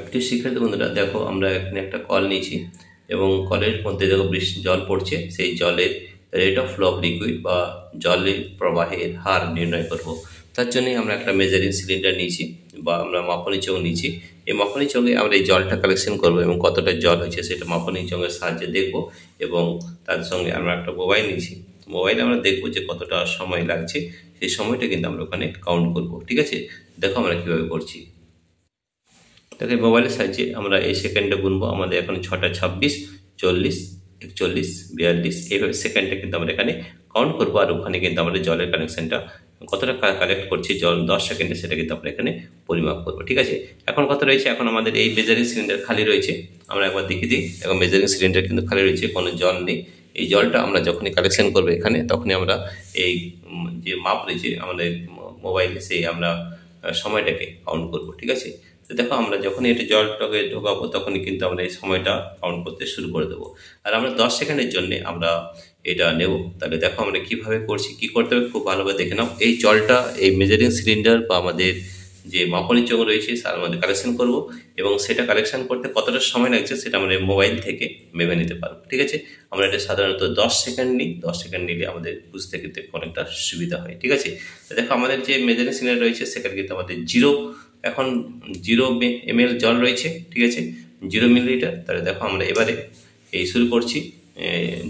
প্রিয় শিক্ষার্থী বন্ধুরা, দেখো আমরা এখানে একটা কল নিয়েছি এবং কলের মধ্যে দেখো বৃষ্টি জল পড়ছে। সেই জলের rate of flow of liquid বা জলের প্রবাহের হার নির্ণয় করব। তার জন্যই আমরা একটা মেজারিং সিলিন্ডার নিয়েছি বা আমরা মাপনী চোঙ নিয়েছি। এই মাপনী চোঙে আমরা এই জলটা কালেকশন করব এবং কতটা জল হয়েছে সেটা মাপনী চোঙের সাহায্যে দেখব। এবং তার সঙ্গে আমরা একটা মোবাইল নিয়েছি। মোবাইলে আমরা দেখব যে কতটা সময় লাগছে, সেই সময়টা কিন্তু আমরা ওখানে কাউন্ট করব। ঠিক আছে, দেখো আমরা কীভাবে করছি। দেখো মোবাইলের সাহায্যে আমরা এই সেকেন্ডে গুনবো। আমাদের এখন 6টা 26, 40, 41, 42 এইভাবে সেকেন্ডটা কিন্তু আমরা এখানে কাউন্ট করবো। আর ওখানে কিন্তু আমাদের জলের কানেকশনটা কতটা কালেক্ট করছি জল 10 সেকেন্ডে সেটা কিন্তু আমরা এখানে পরিমাপ করবো। ঠিক আছে, এখন কত রয়েছে? এখন আমাদের এই মেজারিং সিলিন্ডার খালি রয়েছে। আমরা একবার দেখিয়ে দিই। এখন মেজারিং সিলিন্ডার কিন্তু খালি রয়েছে, কোনো জল নেই। এই জলটা আমরা যখনই কালেকশন করবো এখানে, তখনই আমরা এই যে মাপ রয়েছে আমাদের মোবাইলে, সেই আমরা সময়টাকে কাউন্ট করবো। ঠিক আছে, তো দেখো আমরা যখনই এটা জলটাকে ঢোকাবো তখনই কিন্তু আমরা এই সময়টা কাউন্ট করতে শুরু করে দেবো। আর আমরা 10 সেকেন্ডের জন্য আমরা এটা নেব। তাহলে দেখো আমরা কিভাবে করছি, কি করতে হবে খুব ভালোভাবে দেখে নাও। এই জলটা এই মেজারিং সিলিন্ডার বা আমাদের যে মাপনী চোঙ রয়েছে তার মধ্যে কালেকশন করব এবং সেটা কালেকশন করতে কতটা সময় লাগছে সেটা আমরা মোবাইল থেকে ভেবে নিতে পারবো। ঠিক আছে, আমরা এটা সাধারণত 10 সেকেন্ড নিই। 10 সেকেন্ড নিলে আমাদের বুঝতে কিন্তু অনেকটা সুবিধা হয়। ঠিক আছে, তো দেখো আমাদের যে মেজারিং সিলিন্ডার রয়েছে সেখানে কিন্তু আমাদের এখন 0 ml জল রয়েছে। ঠিক আছে, 0 মিলিলিটার। তাহলে দেখো আমরা এবারে এই শুরু করছি।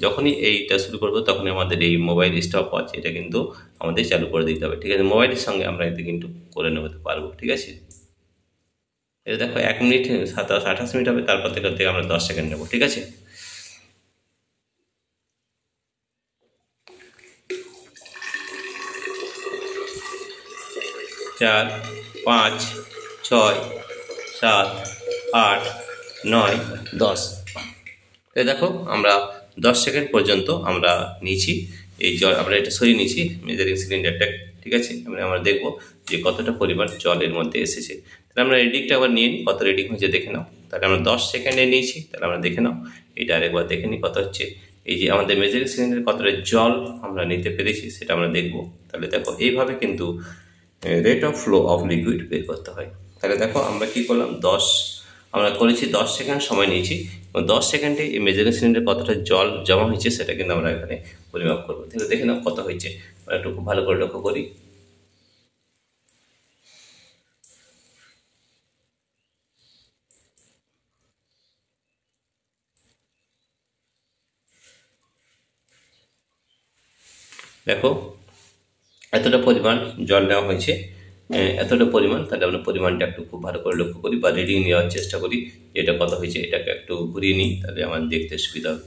যখনই এইটা শুরু করবো তখনই আমাদের এই মোবাইল স্টপ ওয়াচ এটা কিন্তু আমাদের চালু করে দিতে হবে। ঠিক আছে, মোবাইলের সঙ্গে আমরা এতে কিন্তু করে নেতে পারবো। ঠিক আছে, এটা দেখো 1 মিনিট 27-28 মিনিট হবে, তারপর থেকে আমরা 10 সেকেন্ড নেবো। ঠিক আছে, 4, 5, 6, 7, 8, 9, 10। এই দেখো আমরা 10 সেকেন্ড পর্যন্ত আমরা নিয়েছি এই জল। আমরা এটা সরিয়ে নিয়েছি মেজারিং সিলিন্ডারটা। ঠিক আছে, আমরা দেখবো যে কতটা পরিমাণ জল এর মধ্যে এসেছে। তাহলে আমরা রিডিংটা আবার নিয়ে নিই, কত রিডিং হয়েছে দেখে নাও। তাহলে আমরা 10 সেকেন্ডে নিয়েছি, তাহলে আমরা দেখে নাও এটা আরেকবার দেখে নিই কত হচ্ছে। এই যে আমাদের মেজারিং সিলিন্ডারে কতটা জল আমরা নিতে পেরেছি সেটা আমরা দেখবো। তাহলে দেখো এইভাবে কিন্তু rate of flow of liquid বের করতে হয়। তাহলে দেখো আমরা কি করলাম, আমরা করেছি 10 সেকেন্ড সময় নিয়েছি এবং 10 সেকেন্ডে এই মেজারিং সিলিন্ডারে কতটা জল জমা হয়েছে সেটা কিন্তু আমরা এখানে পরিমাপ করবো। তাহলে দেখে নাও কত হয়েছে, আমরা একটু খুব ভালো করে লক্ষ্য করি। দেখো এতটা পরিমাণ জল নেওয়া হয়েছে, এতটা পরিমাণ। তাহলে আমরা পরিমাণটা একটু খুব ভালো করে লক্ষ্য করি বা রিডিং নেওয়ার চেষ্টা করি যে এটা কত হয়েছে। এটাকে একটু ঘুরিয়ে নিই, তাহলে আমার দেখতে সুবিধা হবে।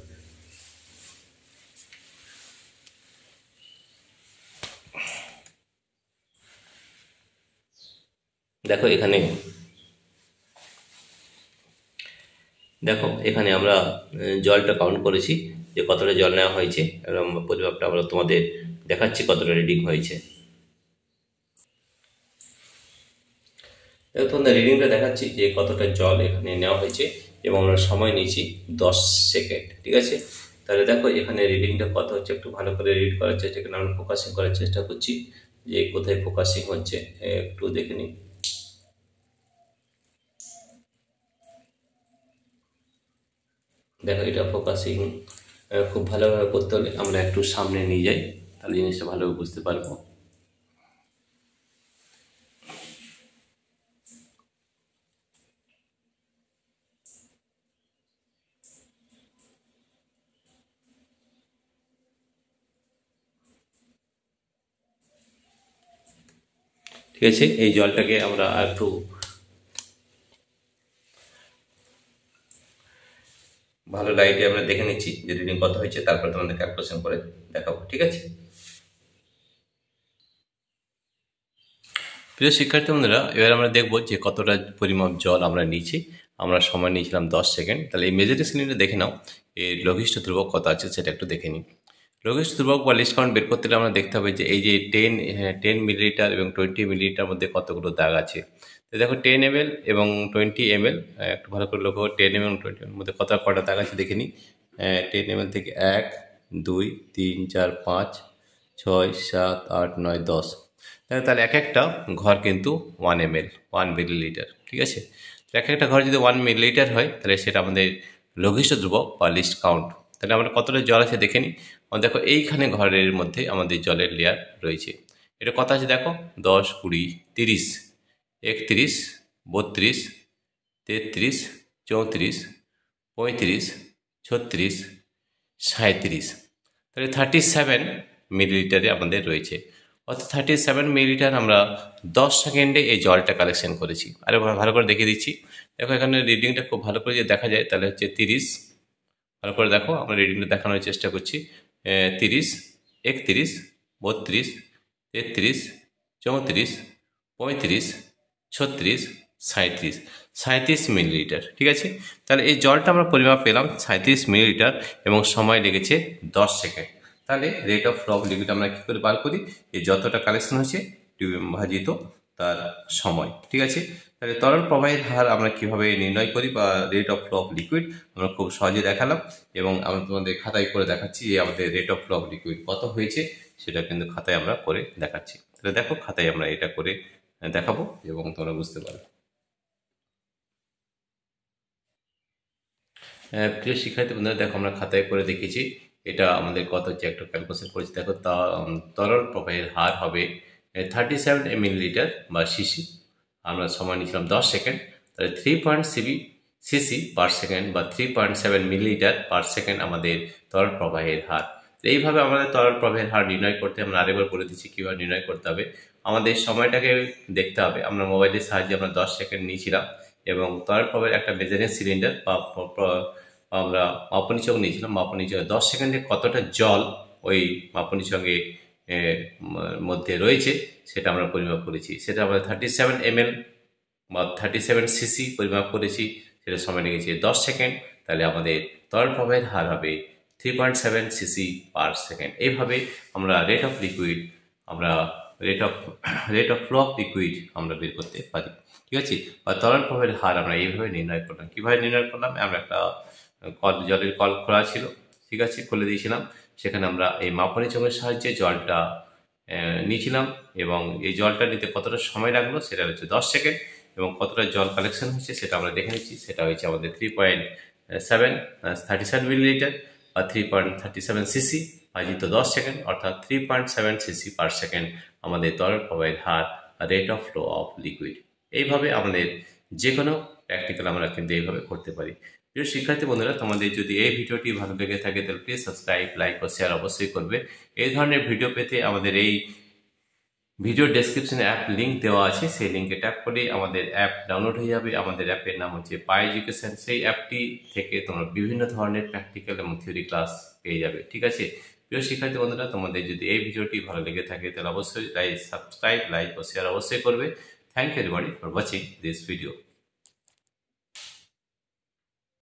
দেখো এখানে আমরা জলটা কাউন্ট করেছি যে কতটা জল নেওয়া হয়েছে এবং পরিমাপটা আমরা তোমাদের দেখাচ্ছি কতটা রিডিং হয়েছে। দেখো তোমাদের রিডিংটা দেখাচ্ছি যে কতটা জল এখানে নেওয়া হয়েছে এবং আমরা সময় নিয়েছি 10 সেকেন্ড। ঠিক আছে, তাহলে দেখো এখানে রিডিংটা কত হচ্ছে, একটু ভালো করে রিড করার চেষ্টা করি, আমরা ফোকাসিং করার চেষ্টা করছি যে কোথায় ফোকাসিং হচ্ছে একটু দেখে নিই। দেখো এটা ফোকাসিং খুব ভালোভাবে করতে হলে আমরা একটু সামনে নিয়ে যাই, তাহলে জিনিসটা ভালোভাবে বুঝতে পারবো। ঠিক আছে, এই জলটাকে আমরা একটু ভালো লাইটে আমরা দেখে নিচ্ছি যে রিডিং কত হয়েছে, তারপর তোমাদের ক্যালকুলেশন করে দেখাবো। ঠিক আছে, প্রিয় শিক্ষার্থী বন্ধুরা, এবার আমরা দেখবো যে কতটা পরিমাপ জল আমরা নিয়েছি। আমরা সময় নিয়েছিলাম 10 সেকেন্ড। তাহলে এই মেজারিং সিলিন্ডারে দেখে নাও এর লঘিষ্ঠ ধ্রুবক কত আছে সেটা একটু দেখে নিই। লঘিষ্ঠ ধ্রুবক বা লিস্ট কাউন্ট বের করতে হলে আমরা দেখতে হবে যে এই যে 10 মিলিলিটার এবং 20 মিলিলিটার মধ্যে কতগুলো দাগ আছে। তো দেখো 10 ml এবং 20 ml, একটু ভালো করে লক্ষ্য 10 ml এবং 20 ml মধ্যে কটা দাগ আছে দেখে নিই। 10 ml থেকে 1, 2, 3, 4, 5, 6, 7, 8, 9, 10। তাহলে এক একটা ঘর কিন্তু 1 ml 1 মিলিলিটার। ঠিক আছে, এক একটা ঘরে যদি 1 মিলিলিটার হয় তাহলে সেটা আমাদের লঘিষ্ঠ ধ্রুবক বা লিস্ট কাউন্ট। তাহলে আমরা কতটা জল আছে দেখে নিই। দেখো এইখানে ঘরের মধ্যে আমাদের জলের লেয়ার রয়েছে। এটা কত আছে দেখো, 10, 20, 30, 31, 32, 33, 34, 35, 36, 37। তাহলে 37 মিলিলিটারে আমাদের রয়েছে। অর্থাৎ 37 মিলিলিটার আমরা 10 সেকেন্ডে এই জলটা কালেকশন করেছি। আরে ভালো করে দেখিয়ে দিচ্ছি। দেখো এখানে রিডিংটা খুব ভালো করে যদি দেখা যায় তাহলে হচ্ছে 30। ভালো করে দেখো, আমরা রিডিংটা দেখানোর চেষ্টা করছি। 30, 31, 32, 33, 34, 35, 36, 37, 37 মিলিলিটার। ঠিক আছে, তাহলে এই জলটা আমরা পরিমাপ পেলাম 37 মিলিলিটার এবং সময় লেগেছে 10 সেকেন্ড। তাহলে rate of flow of liquid আমরা কী করে বার করি? এই যতটা কালেকশন হয়েছে ভাজিত তার সময়। ঠিক আছে, তাহলে তরল প্রবাহের হার আমরা কিভাবে নির্ণয় করি বা rate of flow of liquid আমরা খুব সহজে দেখালাম এবং আমরা তোমাদের খাতায় করে দেখাচ্ছি যে আমাদের rate of flow of liquid কত হয়েছে সেটা কিন্তু খাতায় আমরা করে দেখাচ্ছি। তাহলে দেখো খাতায় আমরা এটা করে দেখাবো এবং তোমরা বুঝতে পারবে। প্রিয় শিক্ষার্থী বন্ধুরা, দেখো আমরা খাতায় করে দেখেছি। এটা আমাদের কত হচ্ছে একটু ক্যালকুলেশন করেছি। দেখো তরল প্রবাহের হার হবে 37 মিলিলিটার বা সিসি। আমরা সময় নিয়েছিলাম 10 সেকেন্ড। তাহলে 3.cc পার সেকেন্ড বা 3.7 মিলিলিটার পার সেকেন্ড আমাদের তরল প্রবাহের হার। এইভাবে আমাদের তরল প্রবাহের হার নির্ণয় করতে আমরা আরেকবার বলে দিচ্ছি কীভাবে নির্ণয় করতে হবে। আমাদের সময়টাকে দেখতে হবে। আমরা মোবাইলের সাহায্যে আমরা 10 সেকেন্ড নিয়েছিলাম এবং তরল প্রবাহের একটা মেজারিং সিলিন্ডার বা আমরা মাপনী চক নিয়েছিলাম। মাপনী চক 10 সেকেন্ডে কতটা জল ওই মাপনী চকের মধ্যে রয়েছে সেটা আমরা পরিমাপ করেছি। সেটা আমরা 37 ml বা 37 সিসি পরিমাপ করেছি। সেটা সময় লেগেছে 10 সেকেন্ড। তাহলে আমাদের তরল প্রবাহের হার হবে 3.7 সিসি পার সেকেন্ড। এইভাবে আমরা rate of flow of liquid আমরা বের করতে পারি। ঠিক আছে, বা তরল প্রবাহের হার আমরা এইভাবে নির্ণয় করলাম। কীভাবে নির্ণয় করলাম? আমরা একটা জলের কল খোলা ছিল, ঠিক আছে, খুলে দিয়েছিলাম। সেখানে আমরা এই মাপনী চকের সাহায্যে জলটা নিয়েছিলাম এবং এই জলটা নিতে কতটা সময় লাগলো সেটা হচ্ছে 10 সেকেন্ড এবং কতটা জল কালেকশন হচ্ছে সেটা আমরা দেখে নিচ্ছি। সেটা হচ্ছে আমাদের 3.37 মিলিলিটার বা 3.37 সিসি ভাজিত 10 সেকেন্ড, অর্থাৎ 3.7 সিসি পার সেকেন্ড আমাদের তরল প্রবাহের হার rate of flow of liquid. এইভাবে আমাদের যে কোনো প্র্যাকটিক্যাল আমরা কিন্তু এইভাবে করতে পারি। প্রিয় শিক্ষার্থী বন্ধুরা, তোমাদের যদি এই ভিডিওটি ভালো লেগে থাকে তাহলে প্লিজ সাবস্ক্রাইব, লাইক ও শেয়ার অবশ্যই করবে। এই ধরনের ভিডিও পেতে আমাদের এই ভিডিও ডেসক্রিপশনে অ্যাপ লিঙ্ক দেওয়া আছে, সেই লিঙ্কে ট্যাপ করে আমাদের অ্যাপ ডাউনলোড হয়ে যাবে। আমাদের অ্যাপের নাম হচ্ছে পাই এডুকেশন। সেই অ্যাপটি থেকে তোমরা বিভিন্ন ধরনের প্র্যাকটিক্যাল এবং থিওরি ক্লাস পেয়ে যাবে। ঠিক আছে, প্রিয় শিক্ষার্থী বন্ধুরা, তোমাদের যদি এই ভিডিওটি ভালো লেগে থাকে তাহলে অবশ্যই সাবস্ক্রাইব, লাইক ও শেয়ার অবশ্যই করবে। Thank you everybody for watching this video.